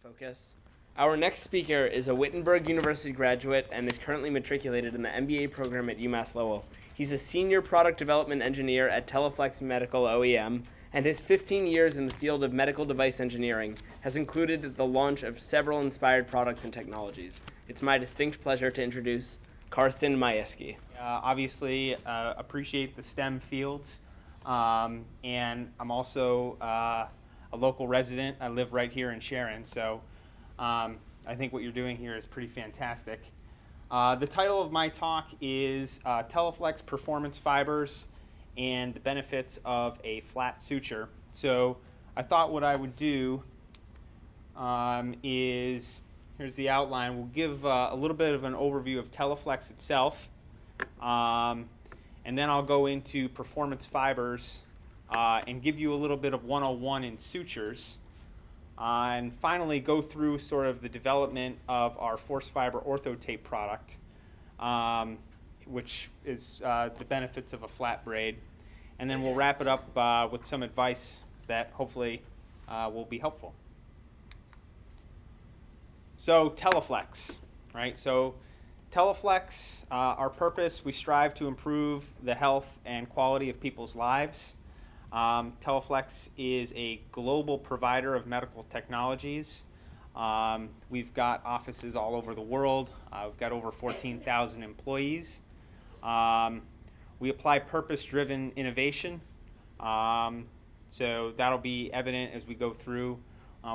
focus. Our next speaker is a Wittenberg University graduate and is currently matriculated in the MBA program at UMass Lowell. He's a senior product development engineer at Teleflex Medical OEM, and his 15 years in the field of medical device engineering has included the launch of several inspired products and technologies. It's my distinct pleasure to introduce Carsten Mayeski. Obviously, appreciate the STEM fields, and I'm also a local resident. I live right here in Sharon, so I think what you're doing here is pretty fantastic. The title of my talk is Teleflex Performance Fibers and the Benefits of a Flat Suture. So I thought what I would do is, here's the outline. We'll give a little bit of an overview of Teleflex itself, and then I'll go into performance fibers and give you a little bit of 101 in sutures, and finally go through sort of the development of our force fiber ortho-tape product, which is the benefits of a flat braid, and then we'll wrap it up with some advice that hopefully will be helpful. So Teleflex, right? So Teleflex, our purpose, we strive to improve the health and quality of people's lives. Teleflex is a global provider of medical technologies. We've got offices all over the world. We've got over 14,000 employees. We apply purpose-driven innovation. So that'll be evident as we go through.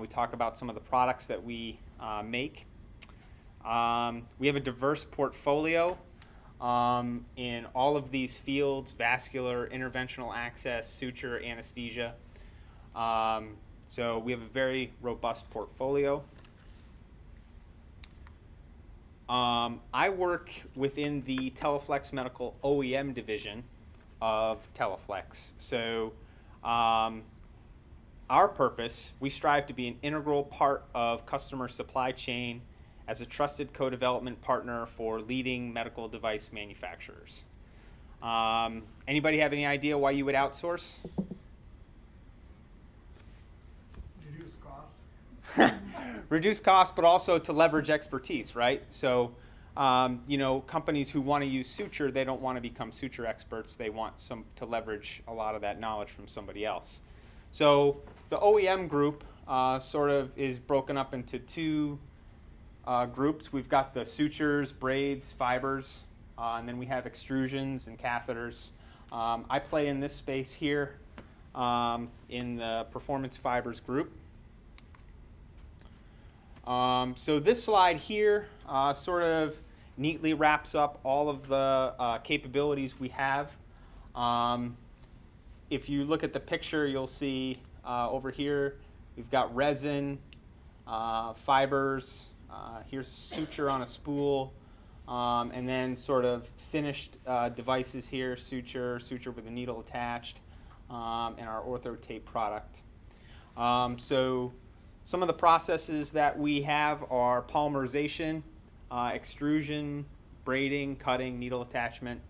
We talk about some of the products that we make. We have a diverse portfolio in all of these fields: vascular, interventional access, suture, anesthesia. So we have a very robust portfolio. I work within the Teleflex Medical OEM division of Teleflex. So our purpose, we strive to be an integral part of customer supply chain as a trusted co-development partner for leading medical device manufacturers. Anybody have any idea why you would outsource? Reduce cost. Reduce cost, but also to leverage expertise, right? So, companies who want to use suture, they don't want to become suture experts. They want to leverage a lot of that knowledge from somebody else. So the OEM group sort of is broken up into two groups. We've got the sutures, braids, fibers, and then we have extrusions and catheters. I play in this space here in the performance fibers group. So this slide here sort of neatly wraps up all of the capabilities we have. If you look at the picture, you'll see over here we've got resin, fibers, here's suture on a spool, and then sort of finished devices here: suture with a needle attached, and our ortho-tape product. So some of the processes that we have are polymerization, extrusion, braiding, cutting, needle attachment.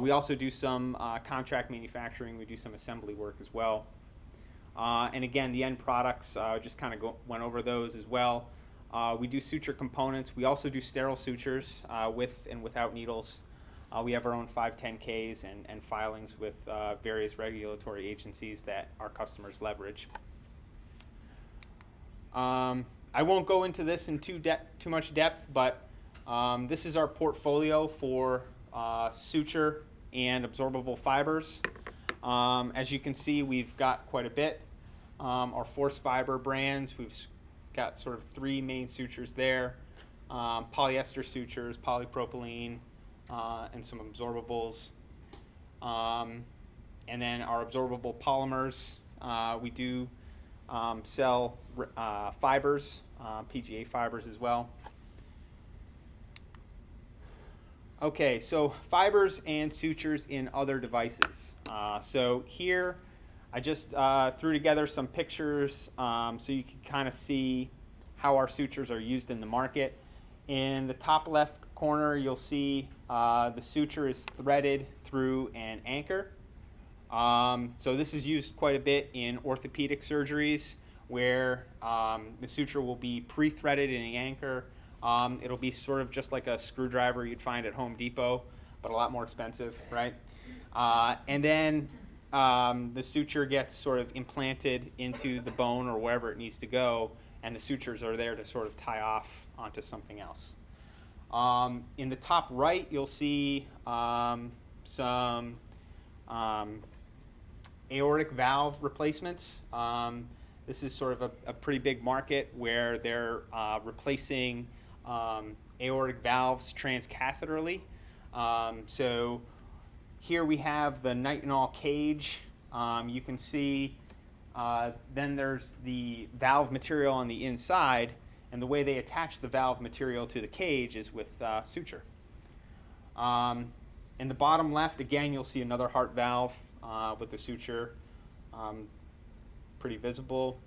We also do some contract manufacturing. We do some assembly work as well. And again, the end products, just kind of went over those as well. We do suture components. We also do sterile sutures with and without needles. We have our own 510Ks and filings with various regulatory agencies that our customers leverage. I won't go into this in too much depth, but this is our portfolio for suture and absorbable fibers. As you can see, we've got quite a bit. Our force fiber brands, we've got sort of three main sutures there: polyester sutures, polypropylene, and some absorbables. And then our absorbable polymers, we do sell fibers, PGA fibers as well. Okay, so fibers and sutures in other devices. So here I just threw together some pictures so you can kind of see how our sutures are used in the market. In the top left corner, you'll see the suture is threaded through an anchor. So this is used quite a bit in orthopedic surgeries where the suture will be pre-threaded in an anchor. It'll be sort of just like a screwdriver you'd find at Home Depot, but a lot more expensive, right? And then the suture gets sort of implanted into the bone or wherever it needs to go, and the sutures are there to sort of tie off onto something else. In the top right, you'll see some aortic valve replacements. This is sort of a pretty big market where they're replacing aortic valves transcatheterally. So here we have the nitinol cage. You can see then there's the valve material on the inside, and the way they attach the valve material to the cage is with suture. In the bottom left, again, you'll see another heart valve with the suture, pretty visible.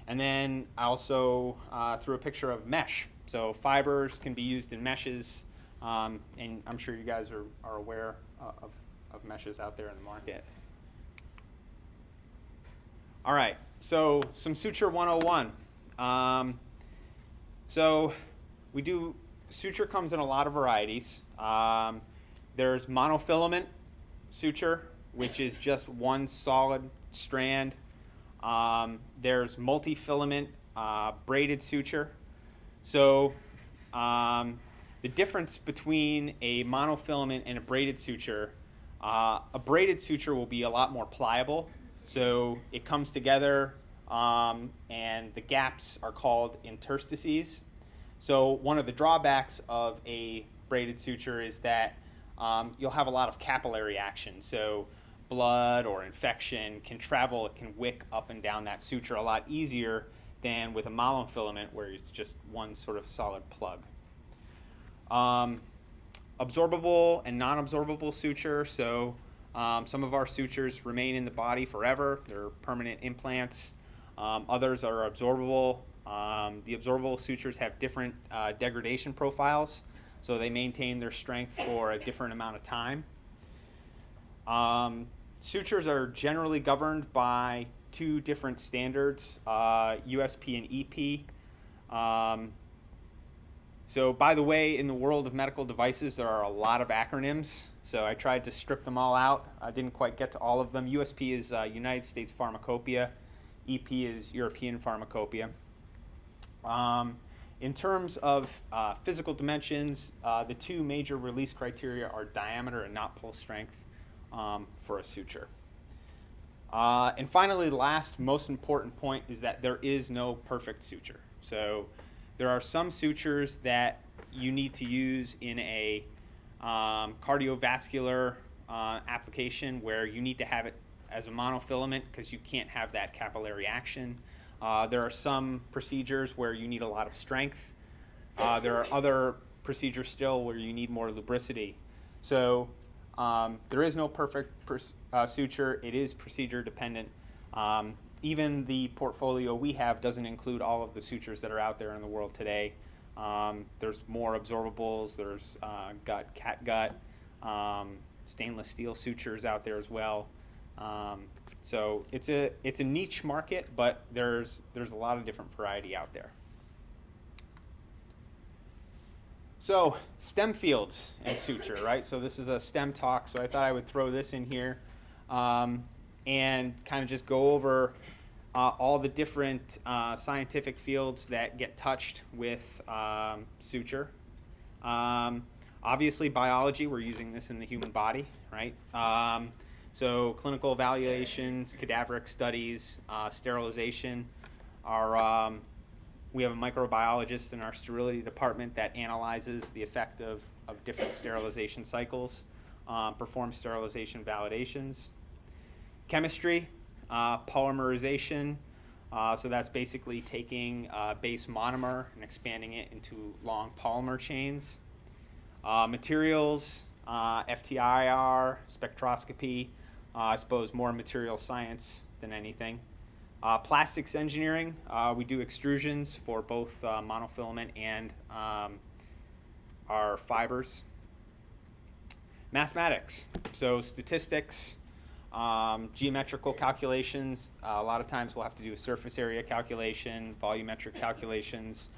And then I also threw a picture of mesh. So fibers can be used in meshes, and I'm sure you guys are aware of meshes out there in the market. All right, so some Suture 101. So suture comes in a lot of varieties. There's monofilament suture, which is just one solid strand. There's multifilament braided suture. So the difference between a monofilament and a braided suture, a braided suture will be a lot more pliable. So it comes together and the gaps are called interstices. So one of the drawbacks of a braided suture is that you'll have a lot of capillary action. So blood or infection can travel, it can wick up and down that suture a lot easier than with a monofilament where it's just one sort of solid plug. Absorbable and non-absorbable suture. So some of our sutures remain in the body forever. They're permanent implants. Others are absorbable. The absorbable sutures have different degradation profiles, so they maintain their strength for a different amount of time. Sutures are generally governed by two different standards, USP and EP. So by the way, in the world of medical devices, there are a lot of acronyms. So I tried to strip them all out. I didn't quite get to all of them. USP is United States Pharmacopoeia. EP is European Pharmacopoeia. In terms of physical dimensions, the two major release criteria are diameter and knot pull strength for a suture. And finally, the last most important point is that there is no perfect suture. So there are some sutures that you need to use in a cardiovascular application where you need to have it as a monofilament because you can't have that capillary action. There are some procedures where you need a lot of strength. There are other procedures still where you need more lubricity. So there is no perfect suture. It is procedure dependent. Even the portfolio we have doesn't include all of the sutures that are out there in the world today. There's more absorbables. There's catgut, stainless steel sutures out there as well. So it's a niche market, but there's a lot of different variety out there. So STEM fields and suture, right? So this is a STEM talk, so I thought I would throw this in here and kind of just go over all the different scientific fields that get touched with suture. Obviously biology, we're using this in the human body, right? So clinical evaluations, cadaveric studies, sterilization. We have a microbiologist in our sterility department that analyzes the effect of different sterilization cycles, performs sterilization validations. Chemistry, polymerization. So that's basically taking a base monomer and expanding it into long polymer chains. Materials, FTIR, spectroscopy. I suppose more material science than anything. Plastics engineering, we do extrusions for both monofilament and our fibers. Mathematics, so statistics, geometrical calculations. A lot of times we'll have to do a surface area calculation, volumetric calculations.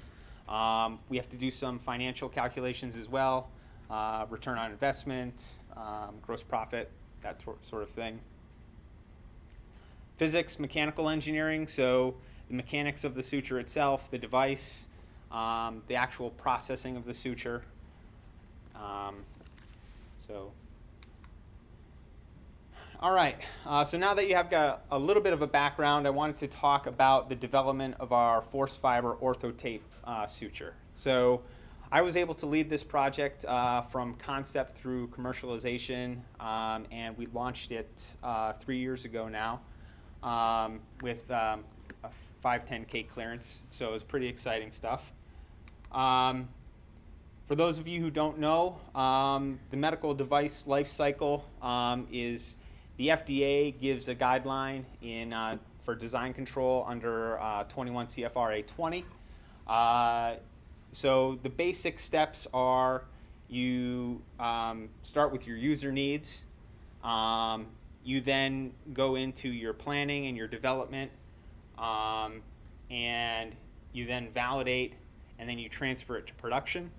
We have to do some financial calculations as well, return on investment, gross profit, that sort of thing. Physics, mechanical engineering, so the mechanics of the suture itself, the device, the actual processing of the suture. All right, so now that you have got a little bit of a background, I wanted to talk about the development of our force fiber orthotape suture. So I was able to lead this project from concept through commercialization, and we launched it 3 years ago now with a 510K clearance, so it was pretty exciting stuff. For those of you who don't know, the medical device life cycle is the FDA gives a guideline for design control under 21 CFR 820. So the basic steps are you start with your user needs. You then go into your planning and your development, and you then validate, and then you transfer it to production.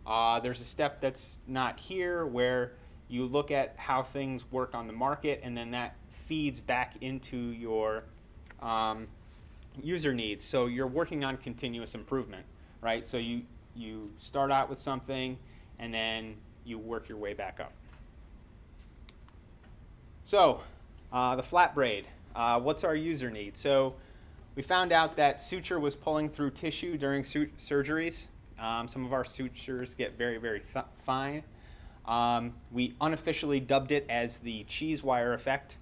There's a step that's not here where you look at how things work on the market, and then that feeds back into your user needs. So you're working on continuous improvement, right? So you start out with something, and then you work your way back up. So the flat braid, what's our user need? So we found out that suture was pulling through tissue during surgeries. Some of our sutures get very, very fine. We unofficially dubbed it as the cheese wire effect.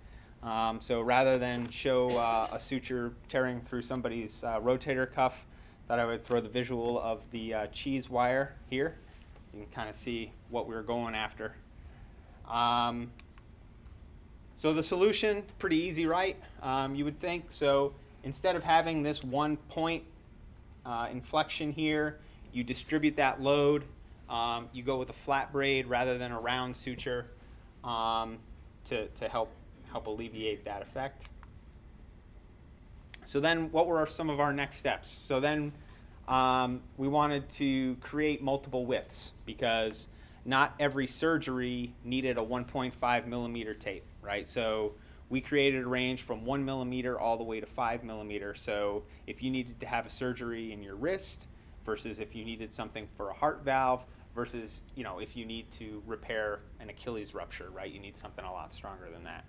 So rather than show a suture tearing through somebody's rotator cuff, thought I would throw the visual of the cheese wire here. You can kind of see what we were going after. So the solution, pretty easy, right? You would think. So instead of having this one point inflection here, you distribute that load. You go with a flat braid rather than a round suture to help alleviate that effect. So then what were some of our next steps? So then we wanted to create multiple widths because not every surgery needed a 1.5 millimeter tape, right? So we created a range from 1 millimeter all the way to 5 millimeter. So if you needed to have a surgery in your wrist versus if you needed something for a heart valve versus, you know, if you need to repair an Achilles rupture, right? You need something a lot stronger than that.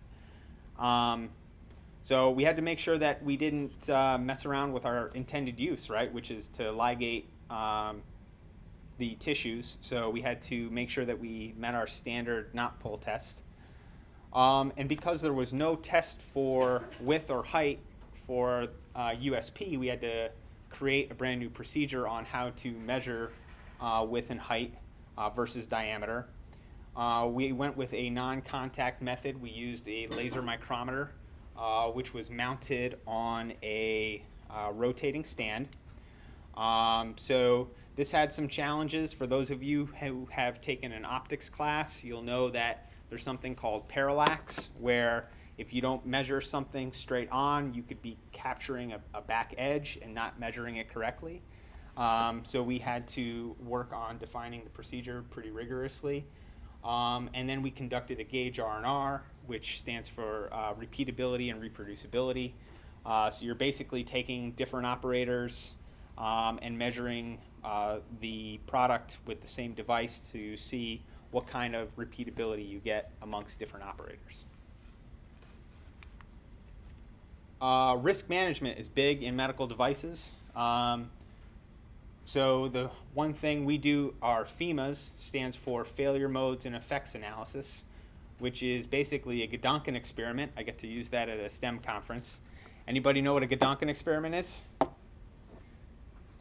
So we had to make sure that we didn't mess around with our intended use, right? Which is to ligate the tissues. So we had to make sure that we met our standard knot pull test. And because there was no test for width or height for USP, we had to create a brand new procedure on how to measure width and height versus diameter. We went with a non-contact method. We used a laser micrometer, which was mounted on a rotating stand. So this had some challenges. For those of you who have taken an optics class, you'll know that there's something called parallax, where if you don't measure something straight on, you could be capturing a back edge and not measuring it correctly. So we had to work on defining the procedure pretty rigorously. And then we conducted a gauge R&R, which stands for repeatability and reproducibility. So you're basically taking different operators and measuring the product with the same device to see what kind of repeatability you get amongst different operators. Risk management is big in medical devices. So the one thing we do, our FEMAs, stands for Failure Modes and Effects Analysis, which is basically a Gedanken experiment. I get to use that at a STEM conference. Anybody know what a Gedanken experiment is?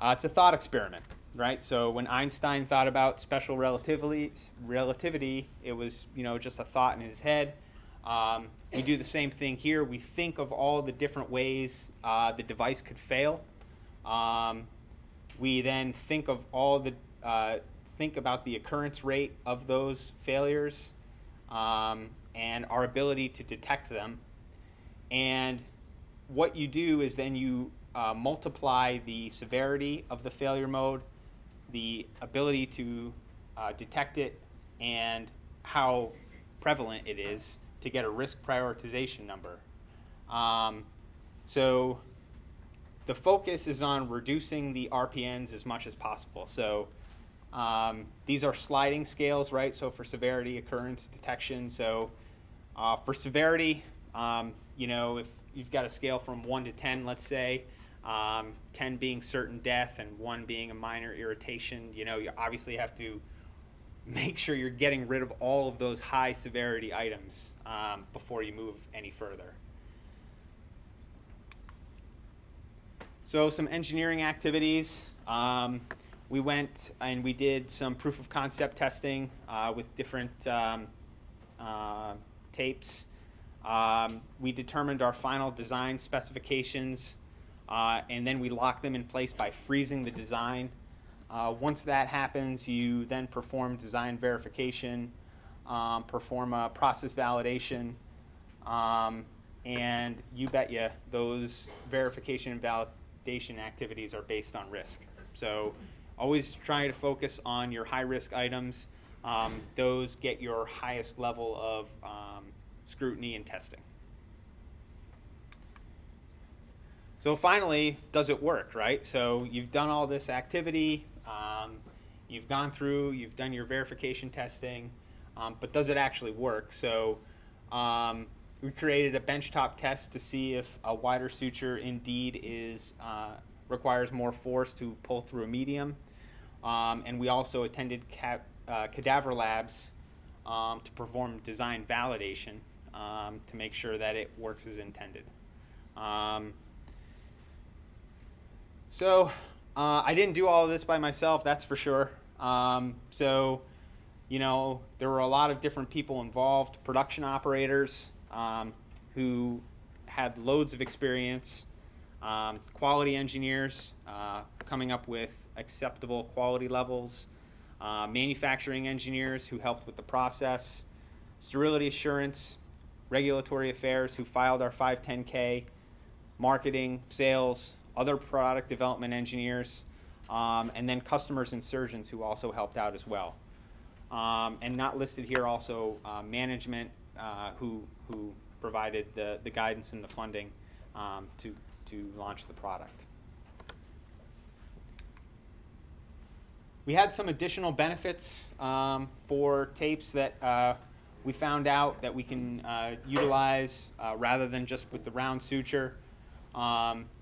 It's a thought experiment, right? So when Einstein thought about special relativity, it was, you know, just a thought in his head. We do the same thing here. We think of all the different ways the device could fail. We then think of think about the occurrence rate of those failures, and our ability to detect them. And what you do is then you multiply the severity of the failure mode, the ability to detect it, and how prevalent it is to get a risk prioritization number. So the focus is on reducing the RPNs as much as possible. So these are sliding scales, right? So for severity, occurrence, detection. So for severity, if you've got a scale from 1 to 10, let's say, 10 being certain death and 1 being a minor irritation, you obviously have to make sure you're getting rid of all of those high severity items before you move any further. So some engineering activities. We went and we did some proof of concept testing with different tapes. We determined our final design specifications, and then we locked them in place by freezing the design. Once that happens, you then perform design verification, perform a process validation, and you bet those verification and validation activities are based on risk. So always try to focus on your high-risk items. Those get your highest level of scrutiny and testing. So finally, does it work, right? So you've done all this activity, you've gone through, you've done your verification testing, but does it actually work? So we created a benchtop test to see if a wider suture indeed requires more force to pull through a medium. And we also attended cadaver labs to perform design validation to make sure that it works as intended. So I didn't do all of this by myself, that's for sure. So there were a lot of different people involved, production operators who had loads of experience, quality engineers coming up with acceptable quality levels, manufacturing engineers who helped with the process, sterility assurance, regulatory affairs who filed our 510K, marketing, sales, other product development engineers, and then customers and surgeons who also helped out as well. And not listed here also management who provided the guidance and the funding to launch the product. We had some additional benefits for tapes that we found out that we can utilize rather than just with the round suture.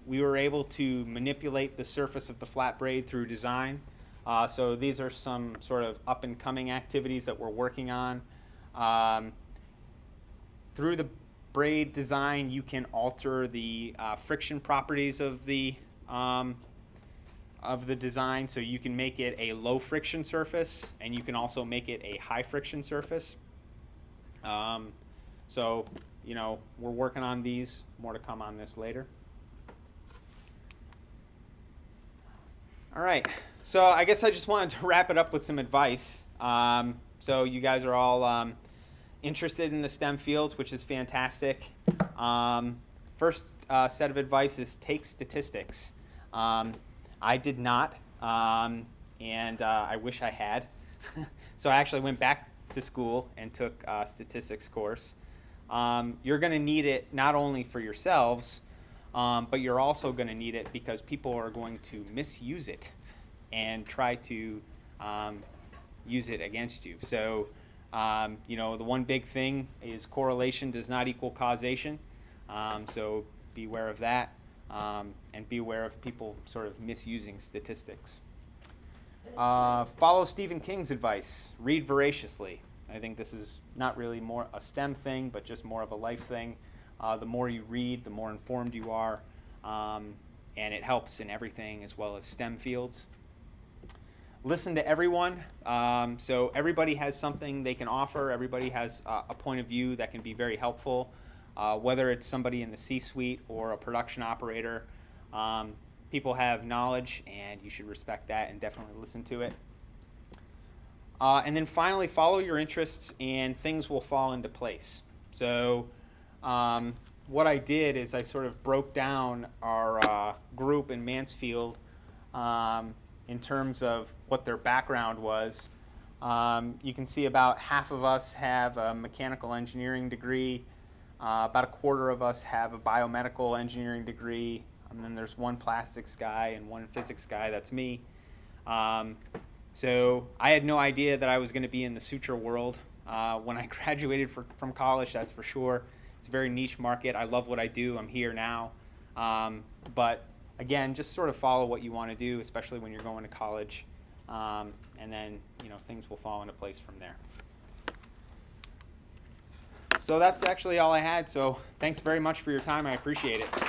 We were able to manipulate the surface of the flat braid through design. So these are some sort of up-and-coming activities that we're working on. Through the braid design, you can alter the friction properties of the design. So you can make it a low friction surface, and you can also make it a high friction surface. So we're working on these. More to come on this later. All right, so I guess I just wanted to wrap it up with some advice. So you guys are all interested in the STEM fields, which is fantastic. First set of advice is take statistics. I did not, and I wish I had. So I actually went back to school and took a statistics course. You're going to need it not only for yourselves, but you're also going to need it because people are going to misuse it and try to use it against you. So, the one big thing is correlation does not equal causation. So beware of that, and be aware of people sort of misusing statistics. Follow Stephen King's advice. Read voraciously. I think this is not really more a STEM thing, but just more of a life thing. The more you read, the more informed you are, and it helps in everything as well as STEM fields. Listen to everyone. So everybody has something they can offer. Everybody has a point of view that can be very helpful, whether it's somebody in the C-suite or a production operator. People have knowledge, and you should respect that and definitely listen to it. And then finally, follow your interests, and things will fall into place. So what I did is I sort of broke down our group in Mansfield in terms of what their background was. You can see about half of us have a mechanical engineering degree, about a quarter of us have a biomedical engineering degree, and then there's one plastics guy and one physics guy, that's me. So I had no idea that I was going to be in the suture world when I graduated from college, that's for sure. It's a very niche market. I love what I do. I'm here now. But again, just sort of follow what you want to do, especially when you're going to college. And then, things will fall into place from there. So that's actually all I had. So thanks very much for your time. I appreciate it.